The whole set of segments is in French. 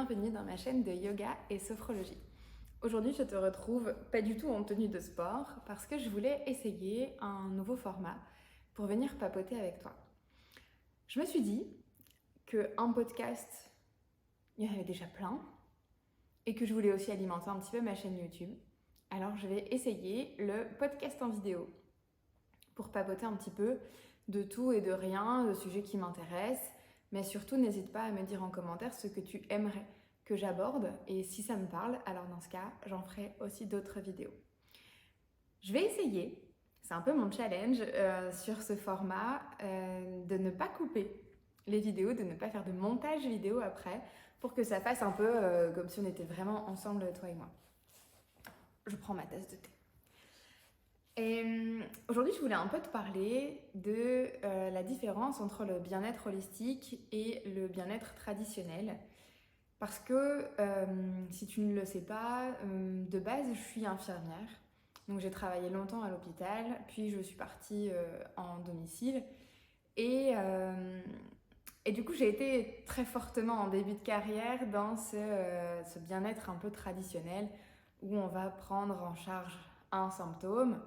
bienvenue dans ma chaîne de yoga et sophrologie. Aujourd'hui, je te retrouve pas du tout en tenue de sport parce que je voulais essayer un nouveau format pour venir papoter avec toi. Je me suis dit qu'un podcast, il y en avait déjà plein et que je voulais aussi alimenter un petit peu ma chaîne YouTube. Alors, je vais essayer le podcast en vidéo pour papoter un petit peu de tout et de rien, de sujets qui m'intéressent. Mais surtout, n'hésite pas à me dire en commentaire ce que tu aimerais que j'aborde. Et si ça me parle, alors dans ce cas, j'en ferai aussi d'autres vidéos. Je vais essayer, c'est un peu mon challenge sur ce format, de ne pas couper les vidéos, de ne pas faire de montage vidéo après, pour que ça fasse un peu comme si on était vraiment ensemble, toi et moi. Je prends ma tasse de thé. Et aujourd'hui, je voulais un peu te parler de la différence entre le bien-être holistique et le bien-être traditionnel. Parce que, si tu ne le sais pas, de base, je suis infirmière. Donc j'ai travaillé longtemps à l'hôpital, puis je suis partie en domicile. Et du coup, j'ai été très fortement en début de carrière dans ce bien-être un peu traditionnel, où on va prendre en charge un symptôme.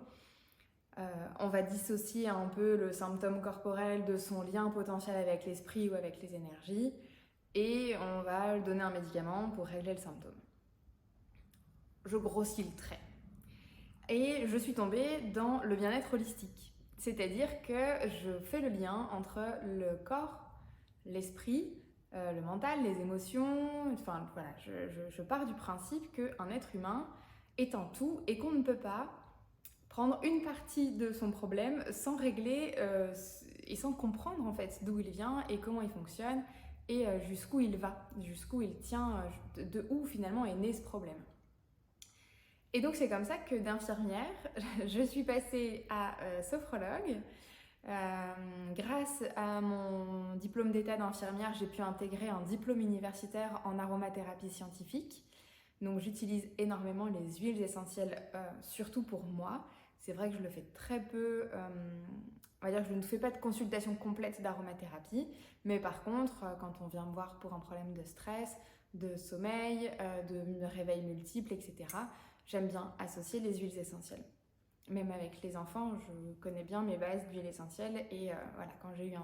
On va dissocier un peu le symptôme corporel de son lien potentiel avec l'esprit ou avec les énergies et on va donner un médicament pour régler le symptôme. Je grossis le trait. Et je suis tombée dans le bien-être holistique. C'est-à-dire que je fais le lien entre le corps, l'esprit, le mental, les émotions. Enfin voilà, je pars du principe qu'un être humain est un tout et qu'on ne peut pas prendre une partie de son problème sans régler et sans comprendre en fait d'où il vient et comment il fonctionne et jusqu'où il va, jusqu'où il tient, de où finalement est né ce problème. Et donc c'est comme ça que d'infirmière, je suis passée à sophrologue. Grâce à mon diplôme d'état d'infirmière, j'ai pu intégrer un diplôme universitaire en aromathérapie scientifique. Donc j'utilise énormément les huiles essentielles, surtout pour moi. C'est vrai que je le fais très peu, on va dire que je ne fais pas de consultation complète d'aromathérapie, mais par contre, quand on vient me voir pour un problème de stress, de sommeil, de réveil multiple, etc., j'aime bien associer les huiles essentielles. Même avec les enfants, je connais bien mes bases d'huiles essentielles et voilà, quand j'ai eu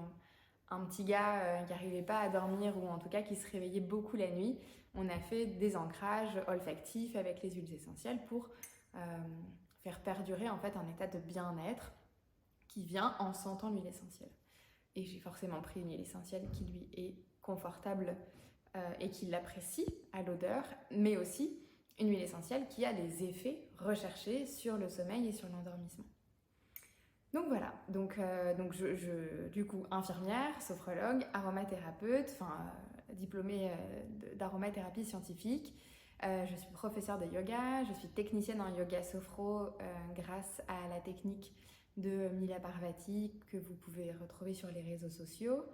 un petit gars qui n'arrivait pas à dormir ou en tout cas qui se réveillait beaucoup la nuit, on a fait des ancrages olfactifs avec les huiles essentielles pour faire perdurer en fait un état de bien-être qui vient en sentant l'huile essentielle. Et j'ai forcément pris une huile essentielle qui lui est confortable et qui l'apprécie à l'odeur, mais aussi une huile essentielle qui a des effets recherchés sur le sommeil et sur l'endormissement. Donc voilà, donc du coup infirmière, sophrologue, aromathérapeute, diplômée d'aromathérapie scientifique. Je suis professeure de yoga, je suis technicienne en yoga sophro grâce à la technique de Mila Parvati que vous pouvez retrouver sur les réseaux sociaux.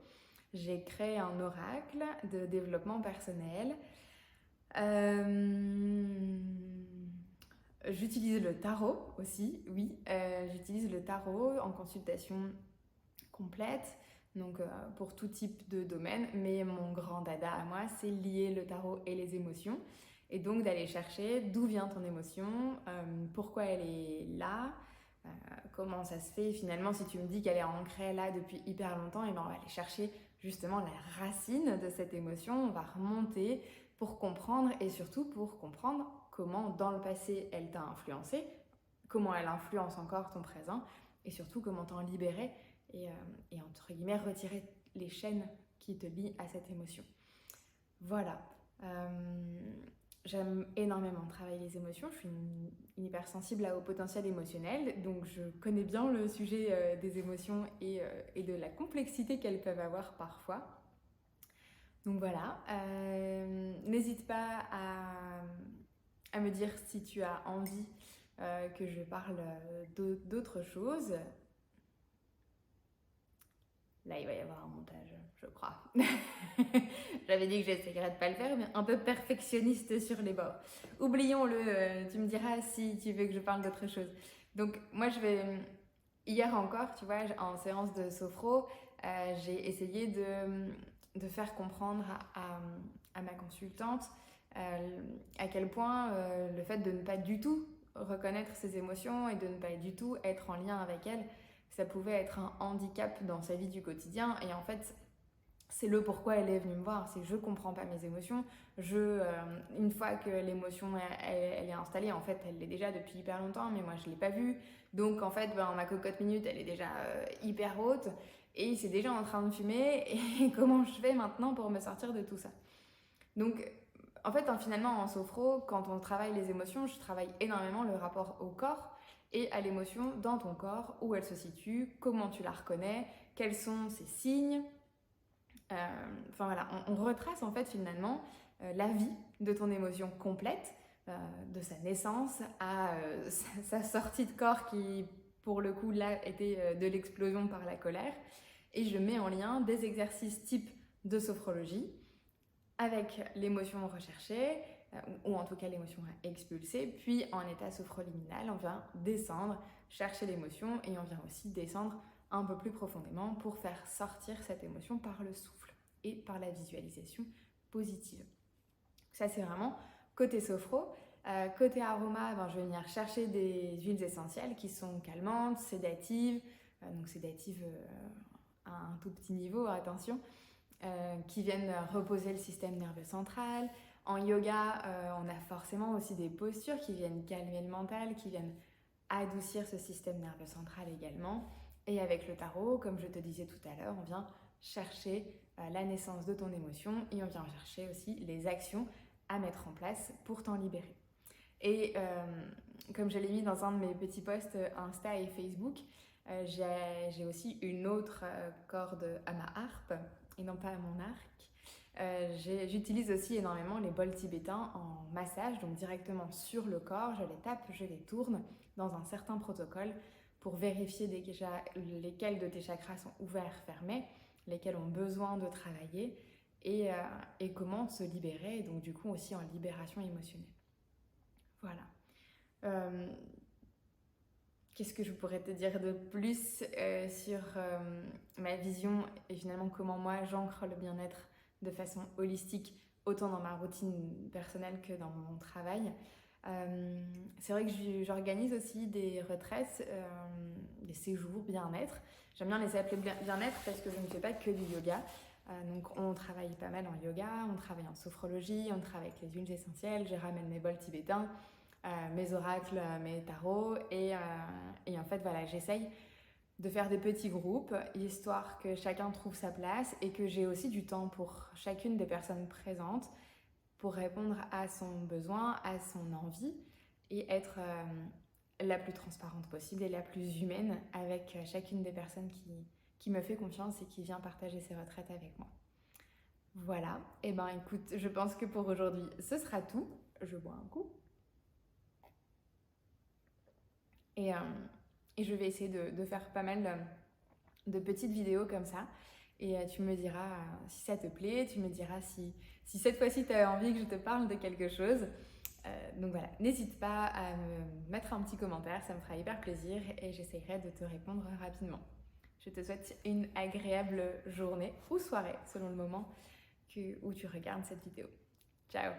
J'ai créé un oracle de développement personnel. J'utilise le tarot aussi, oui. J'utilise le tarot en consultation complète, donc pour tout type de domaine. Mais mon grand dada à moi, c'est lier le tarot et les émotions. Et donc d'aller chercher d'où vient ton émotion, pourquoi elle est là, comment ça se fait. Finalement, si tu me dis qu'elle est ancrée là depuis hyper longtemps, et ben on va aller chercher justement la racine de cette émotion. On va remonter pour comprendre et surtout pour comprendre comment dans le passé elle t'a influencé, comment elle influence encore ton présent et surtout comment t'en libérer et entre guillemets retirer les chaînes qui te lient à cette émotion. Voilà. J'aime énormément travailler les émotions, je suis une hypersensible au potentiel émotionnel, donc je connais bien le sujet des émotions et de la complexité qu'elles peuvent avoir parfois. Donc voilà, n'hésite pas à me dire si tu as envie que je parle d'autres choses. Là, il va y avoir un montage, je crois. J'avais dit que j'essaierais de pas le faire, mais un peu perfectionniste sur les bords. Oublions-le, tu me diras si tu veux que je parle d'autre chose. Donc moi, hier encore, tu vois, en séance de sophro, j'ai essayé de faire comprendre à ma consultante à quel point le fait de ne pas du tout reconnaître ses émotions et de ne pas du tout être en lien avec elles, ça pouvait être un handicap dans sa vie du quotidien. Et en fait, c'est le pourquoi elle est venue me voir, c'est je comprends pas mes émotions. Une fois que l'émotion elle est installée, en fait elle l'est déjà depuis hyper longtemps, mais moi je l'ai pas vue. Donc en fait ma cocotte minute elle est déjà hyper haute et c'est déjà en train de fumer. Et comment je fais maintenant pour me sortir de tout ça? Donc en fait finalement en sophro, quand on travaille les émotions, je travaille énormément le rapport au corps et à l'émotion dans ton corps, où elle se situe, comment tu la reconnais, quels sont ses signes. Enfin voilà, on retrace en fait finalement la vie de ton émotion complète, de sa naissance à sa sortie de corps qui pour le coup là était de l'explosion par la colère. Et je mets en lien des exercices type de sophrologie avec l'émotion recherchée, ou en tout cas l'émotion à expulser, puis en état sophroliminal, on vient descendre, chercher l'émotion, et on vient aussi descendre un peu plus profondément pour faire sortir cette émotion par le souffle et par la visualisation positive. Ça c'est vraiment côté sophro. Côté aroma, je vais venir chercher des huiles essentielles qui sont calmantes, sédatives, donc sédatives à un tout petit niveau, attention, qui viennent reposer le système nerveux central. En yoga, on a forcément aussi des postures qui viennent calmer le mental, qui viennent adoucir ce système nerveux central également. Et avec le tarot, comme je te disais tout à l'heure, on vient chercher la naissance de ton émotion et on vient chercher aussi les actions à mettre en place pour t'en libérer. Et comme je l'ai mis dans un de mes petits posts Insta et Facebook, j'ai aussi une autre corde à ma harpe et non pas à mon arc. J'utilise aussi énormément les bols tibétains en massage, donc directement sur le corps. Je les tape, je les tourne dans un certain protocole pour vérifier déjà lesquels de tes chakras sont ouverts, fermés, lesquels ont besoin de travailler et comment se libérer, et donc du coup aussi en libération émotionnelle. Voilà. Qu'est-ce que je pourrais te dire de plus sur ma vision et finalement comment moi j'ancre le bien-être de façon holistique, autant dans ma routine personnelle que dans mon travail. C'est vrai que j'organise aussi des retraites, des séjours bien-être. J'aime bien les appeler bien-être parce que je ne fais pas que du yoga. Donc on travaille pas mal en yoga, on travaille en sophrologie, on travaille avec les huiles essentielles, je ramène mes bols tibétains, mes oracles, mes tarots et en fait voilà, j'essaye de faire des petits groupes histoire que chacun trouve sa place et que j'ai aussi du temps pour chacune des personnes présentes pour répondre à son besoin, à son envie et être la plus transparente possible et la plus humaine avec chacune des personnes qui me fait confiance et qui vient partager ses retraites avec moi. Voilà, et écoute, je pense que pour aujourd'hui ce sera tout. Je bois un coup. Et je vais essayer de faire pas mal de petites vidéos comme ça. Et tu me diras si ça te plaît, tu me diras si cette fois-ci tu as envie que je te parle de quelque chose. Donc voilà, n'hésite pas à me mettre un petit commentaire, ça me fera hyper plaisir et j'essaierai de te répondre rapidement. Je te souhaite une agréable journée ou soirée selon le moment où tu regardes cette vidéo. Ciao!